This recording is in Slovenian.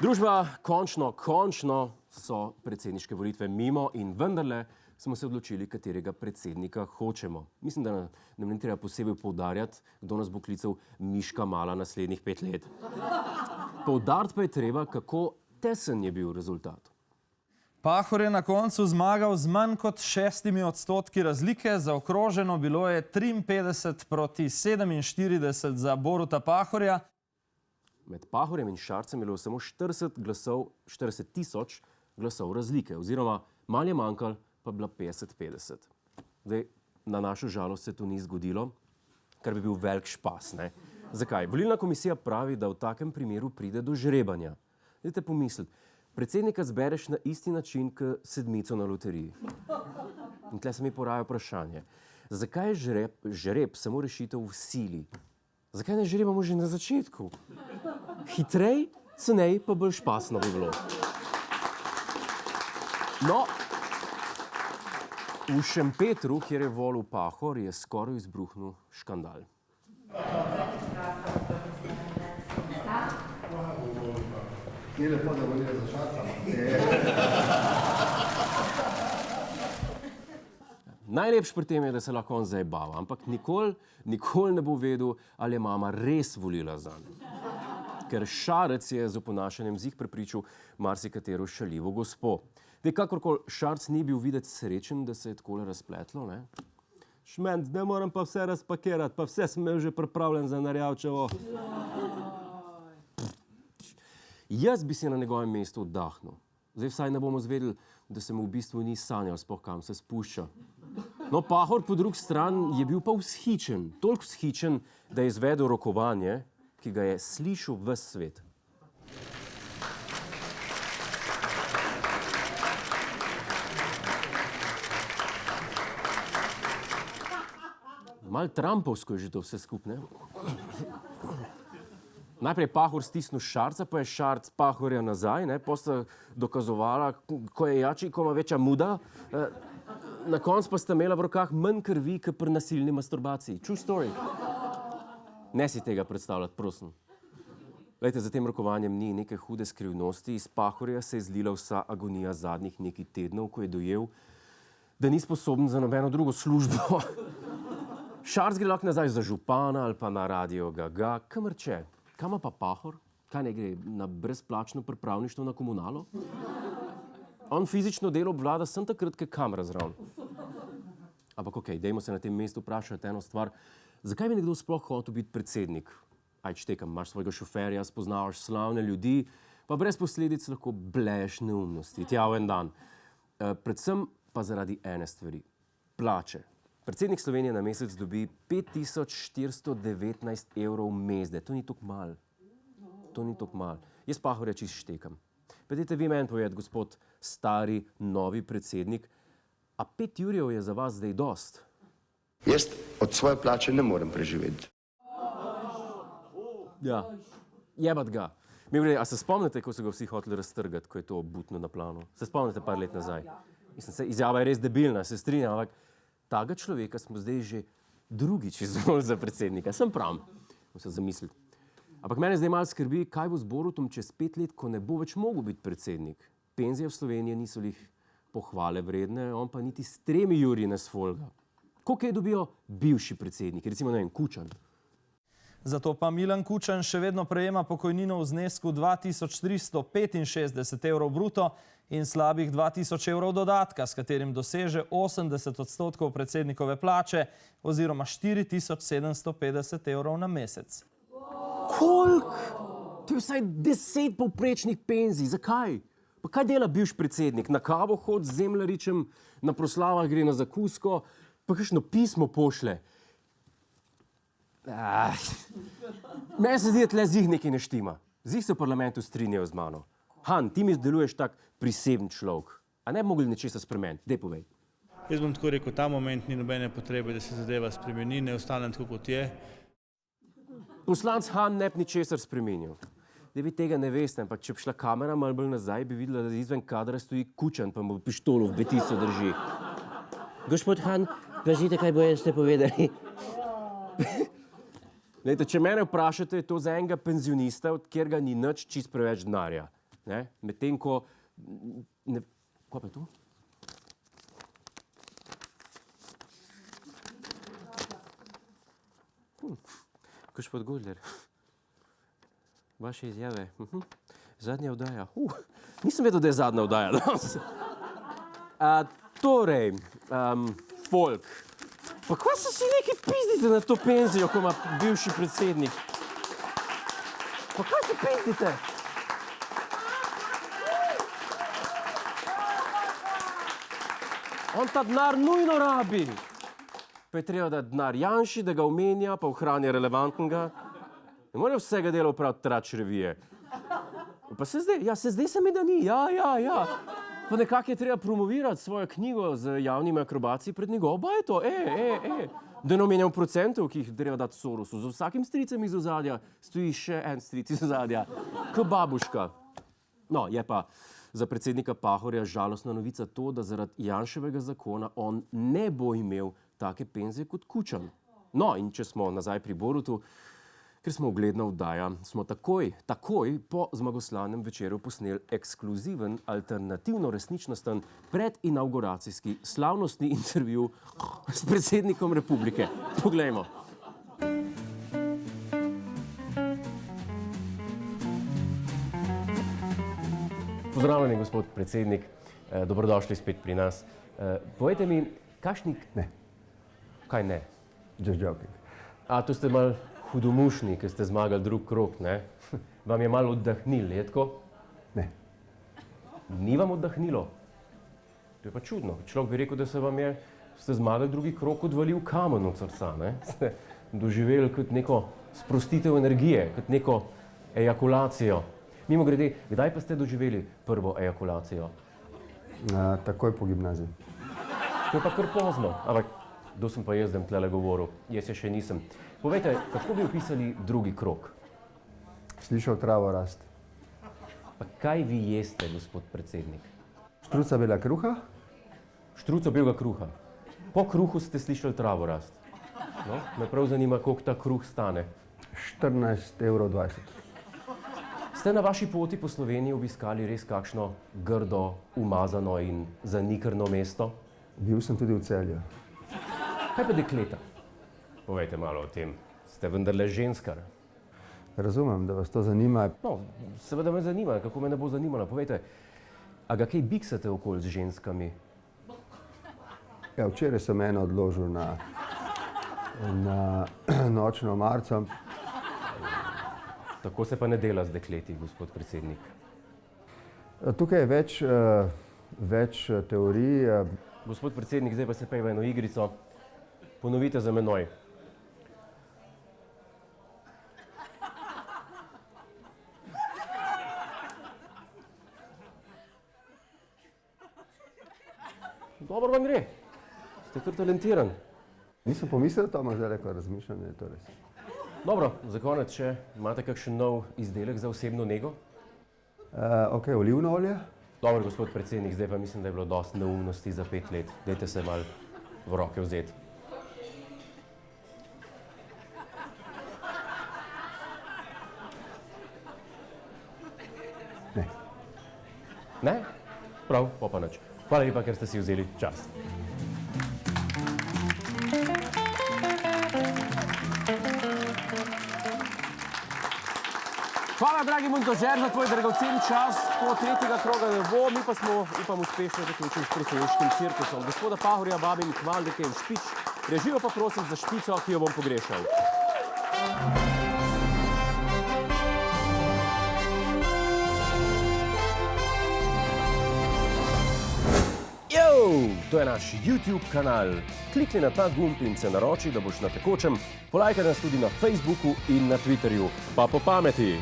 Družba, končno so predsedniške volitve mimo in vendarle smo se odločili, katerega predsednika hočemo. Mislim, da nam ni treba posebej poudarjati, kdo nas bo klical Miška Mala naslednjih 5 let. Poudariti pa je treba, kako tesen je bil rezultat. Pahor je na koncu zmagal z manj kot 6% razlike, zaokroženo bilo je 53 proti 47 za Boruta Pahorja. Med Pahorjem in Šarcem je bilo samo 40 tisoč glasov razlike, oziroma malo je manjkalo, pa bila 50-50. Zdaj, na našo žalost se to ni zgodilo, kar bi bil velik špas, ne? Zakaj? Volilna komisija pravi, da v takem primeru pride do žrebanja. Dajte pomisliti, predsednika zbereš na isti način, kot sedmico na loteriji. In tle se mi poraja vprašanje, zakaj je žreb samo rešitev v sili? Zakaj ne žrebamo že na začetku? Hitrej, cenej, pa bolj špasno bi bilo. No, v Šempetru, kjer je volil Pahor, je skoraj izbruhnil škandal. Ni lepo, da volijo za Šarca. Najlepše pri tem je, da se lahko on zajebava, ampak nikoli ne bo vedel, ali je mama res volila zanj. Ker Šarec je z oponašanjem zih prepričal marsikatero šaljivo gospo. Kakorkoli Šarec ni bil videti srečen, da se je takole razpletlo, ne? Šment, zdaj moram pa vse razpakirati, pa vse sem imel že pripravljen za Narjavčevo. Jaz bi si na njegovem mestu oddahnil. Zdaj vsaj ne bomo zvedeli, da se mu v bistvu ni sanjal, sploh kam se spušča. No, Pahor po drugi strani je bil pa vzhičen, toliko vzhičen, da je izvedel rokovanje, ki ga je slišal ves svet. Malo trumpovsko je že to vse skupaj, ne? Najprej je Pahor stisnil Šarca, pa je Šarc Pahorja nazaj, ne? Potem sta dokazovala, ko je jači, ko ima večja muda. Na koncu pa sta imela v rokah manj krvi, kot pri nasilni masturbaciji. True story. Ne si tega predstavljati, prosim. Glejte, za tem rokovanjem ni neke hude skrivnosti. Iz Pahorja se je zlila vsa agonija zadnjih nekaj tednov, ko je dojel, da ni sposoben za nobeno drugo službo. Šarc gre lahko nazaj za župana ali pa na Radio Gaga, kamor če. Kam pa Pahor? Kaj ne gre na brezplačno pripravništvo na komunalo? On fizično delo obvlada sem takrat, ko je kamera zraven. Ampak okej, dajmo se na tem mestu vprašati eno stvar. Zakaj bi nekdo sploh hotel biti predsednik? Aj štekam, imaš svojega šoferja, spoznavaš slavne ljudi, pa brez posledic lahko bleješ neumnosti, tja v en dan. Predvsem pa zaradi ene stvari. Plače. Predsednik Slovenije na mesec dobi 5419 evrov mezde. To ni toliko malo. To ni toliko malo. Jaz Pahorja čisto štekam. Pojdite vi meni povedati, gospod stari, novi predsednik, a 5 jurjev je za vas zdaj dost? Jaz od svoje plače ne morem preživeti. Ja, jebat ga. Mimogrede, a se spomnite, ko so ga vsi hoteli raztrgati, ko je to butno na planu? Se spomnite par let nazaj? Mislim, izjava je res debilna, se strinjam, ampak tega človeka smo zdaj že drugič izvolili za predsednika. Sem prav, se zamisliti. Ampak mene zdaj malo skrbi, kaj bo z Borutom čez 5 let, ko ne bo več mogel biti predsednik. Penzije v Sloveniji niso lih pohvale vredne, on pa niti s 3 jurji ne sfolga. Koliko je dobijo bivši predsedniki, recimo, ne vem, Kučan? Zato pa Milan Kučan še vedno prejema pokojnino v znesku 2365 evrov bruto in slabih 2000 evrov dodatka, s katerim doseže 80% predsednikove plače oziroma 4750 evrov na mesec. Koliko? To je vsaj 10 povprečnih penzij. Zakaj? Pa kaj dela bivši predsednik? Na kavo hod z Zemljaričem, na proslavah gre na zakusko, pa kakšno pismo pošle. Meni se zdi, da tle zih nekaj ne štima. Zih se v parlamentu strinjajo z mano. Han, ti mi deluješ tak priseben človek. A ne bi mogli nečesa spremeniti? Dej povej. Jaz bom tako rekel, ta moment ni nobene potrebe, da se zadeva spremeni, ne ostane tako, kot je. Poslanec Han ne bi ničesar spremenil. Da vi tega ne veste, ampak če bi šla kamera malo bolj nazaj, bi videla, da izven kadra stoji Kučan, pa mu pištolo v betiso drži. Gospod Han, pazite, kaj boste povedali. Lejte, če mene vprašate, je to za enega penzionista, od kjer ga ni nič čist preveč denarja. ne? Medtem ko... Ne, kaj pa je to? Gospod Godler, vaše izjave. Zadnja oddaja. Nisem vedel, da je zadnja oddaja danes. Torej, folk. Pa kaj se si neki pizdite na to penzijo, ko ima bivši predsednik? Pa kaj se pizdite? On ta denar nujno rabi. Pa je treba dati denar Janši, da ga omenja, pa ohranja relevantnega. Ne more vsega dela opraviti trač revije. Pa se zdaj se mi, da ni. Ja. Pa nekako je treba promovirati svojo knjigo z javnimi akrobaciji pred njegovo bajto. Da ne omenjam procentov, ki jih treba dati Sorosu. Z vsakim stricem iz ozadja stoji še en stric iz ozadja. K babuška. No, je pa za predsednika Pahorja žalostna novica to, da zaradi Janševega zakona on ne bo imel take penzije kot Kučan. No, in če smo nazaj pri Borutu, ker smo ugledna oddaja, smo takoj po zmagoslavnem večeru posneli ekskluziven, alternativno-resničnosten predinauguracijski slavnostni intervju s predsednikom republike. Poglejmo. Pozdravljeni, gospod predsednik. Dobrodošli spet pri nas. Povejte mi, kakšni... Ne. Kaj ne? Just joking. To ste malo hudomušni, ker ste zmagali drug krog, ne? Vam je malo oddahnilo, je tako? Ne. Ni vam oddahnilo? To je pa čudno. Človek bi rekel, da ste zmagali drugi krog, odvalil kamen od srca, ne? Ste doživeli kot neko sprostitev energije, kot neko ejakulacijo. Mimogrede, kdaj pa ste doživeli prvo ejakulacijo? Takoj po gimnaziji. To je pa kar pozno, ampak kdo sem pa jaz, da tlele govoril? Jaz še nisem. Povejte, kako bi opisali drugi krog? Slišal travo rast. Pa kaj vi jeste, gospod predsednik? Štruca bela kruha? Štruco belega kruha. Po kruhu ste slišali travo rast. No, me prav zanima, koliko ta kruh stane. 14,20 €. Ste na vaši poti po Sloveniji obiskali res kakšno grdo, umazano in zanikrno mesto? Bil sem tudi v Celju. Kaj pa dekleta? Povejte malo o tem. Ste vendarle ženskar. Razumem, da vas to zanima. No, seveda me zanima, kako me ne bo zanimalo. Povejte, a ga kaj biksate okoli z ženskami? Ja, včeraj sem eno odložil na nočno marco. Tako se pa ne dela z dekleti, gospod predsednik. Tukaj je več teorij. Gospod predsednik, zdaj pa se pejva eno igrico. Ponovite za menoj. Dobro vam gre. Ste kar talentiran. Nisem pomislil, da ima zdaj neko razmišljanje, je to res. Dobro, za konec še, imate kakšen nov izdelek za osebno nego? Ok, olivno olje. Dobro, gospod predsednik, zdaj pa mislim, da je bilo dosti neumnosti za 5 let. Dajte se malo v roke vzeti. Ne. Ne? Prav, pa nič. Hvala lepa, ker ste si vzeli čas. Hvala, dragi montažer, za tvoj dragocen čas. Po tretjega kroga ne bo, mi pa smo, upam, uspešno zaključili s preseneštkim cirkusom. Gospoda Pahorja vabim k Valdeke in Špič. Režijo pa prosim za špico, ki jo bom pogrešal. To je naš YouTube kanal. Klikni na ta gumb in se naroči, da boš na tekočem. Polajkaj nas tudi na Facebooku in na Twitterju. Pa po pameti!